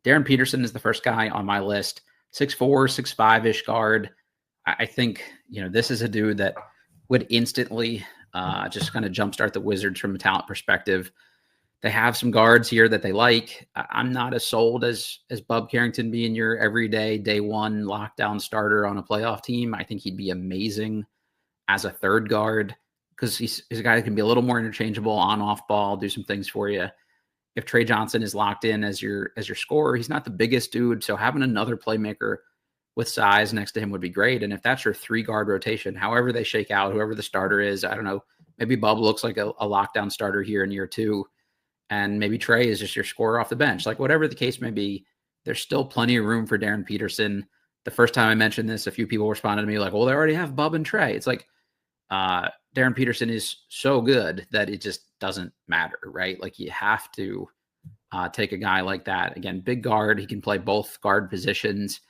Darryn Peterson is the first guy on my list. 6'4", 6'5" guard. I think, this is a dude that would instantly just kind of jumpstart the Wizards from a talent perspective. They have some guards here that they like. I'm not as sold as Bub Carrington being your everyday day one lockdown starter on a playoff team. I think he'd be amazing as a third guard because he's a guy that can be a little more interchangeable on off ball, do some things for you. If Trey Johnson is locked in as your scorer, he's not the biggest dude, so having another playmaker with size next to him would be great. And if that's your 3-guard rotation, however they shake out, whoever the starter is, I don't know, maybe Bub looks like a lockdown starter here in year 2. And maybe Trey is just your scorer off the bench. Like whatever the case may be, there's still plenty of room for Darryn Peterson. The first time I mentioned this, a few people responded to me like, well, they already have Bub and Trey. It's like Darryn Peterson is so good that it just doesn't matter, right? Like you have to take a guy like that. Again, big guard. He can play both guard positions.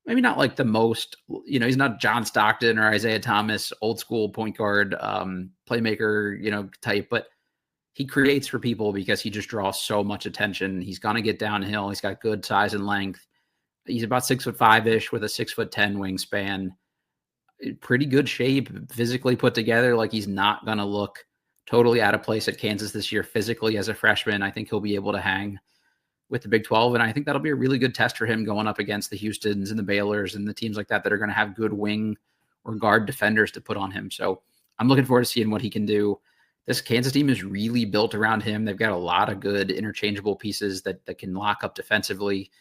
Maybe not like the most, he's not John Stockton or Isaiah Thomas, old school point guard, playmaker, type, but he creates for people because he just draws so much attention. He's going to get downhill. He's got good size and length. He's about 6'5" with a 6'10" wingspan. Pretty good shape, physically put together. Like he's not going to look totally out of place at Kansas this year physically as a freshman. I think he'll be able to hang with the Big 12. And I think that'll be a really good test for him going up against the Houstons and the Baylors and the teams like that are going to have good wing or guard defenders to put on him. So I'm looking forward to seeing what he can do. This Kansas team is really built around him. They've got a lot of good interchangeable pieces that can lock up defensively.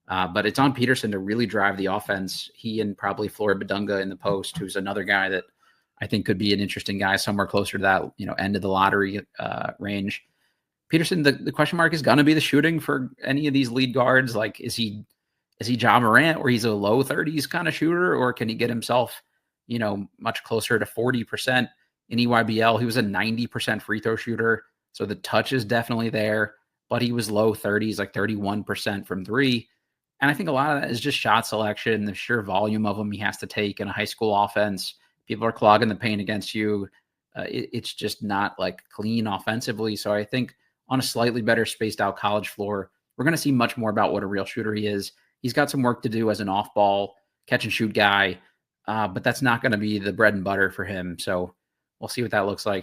But it's on Peterson to really drive the offense. He and probably Floyd Badunga in the post, who's another guy that I think could be an interesting guy somewhere closer to that, end of the lottery range. Peterson, the question mark is going to be the shooting for any of these lead guards. Like, is he Ja Morant, where he's a low 30s kind of shooter, or can he get himself, much closer to 40%? In EYBL, he was a 90% free throw shooter. So the touch is definitely there, but he was low 30s, like 31% from 3. And I think a lot of that is just shot selection, the sheer volume of them he has to take in a high school offense. People are clogging the paint against you. It's just not like clean offensively. So I think on a slightly better spaced out college floor, we're going to see much more about what a real shooter he is. He's got some work to do as an off ball catch and shoot guy, but that's not going to be the bread and butter for him. So we'll see what that looks like.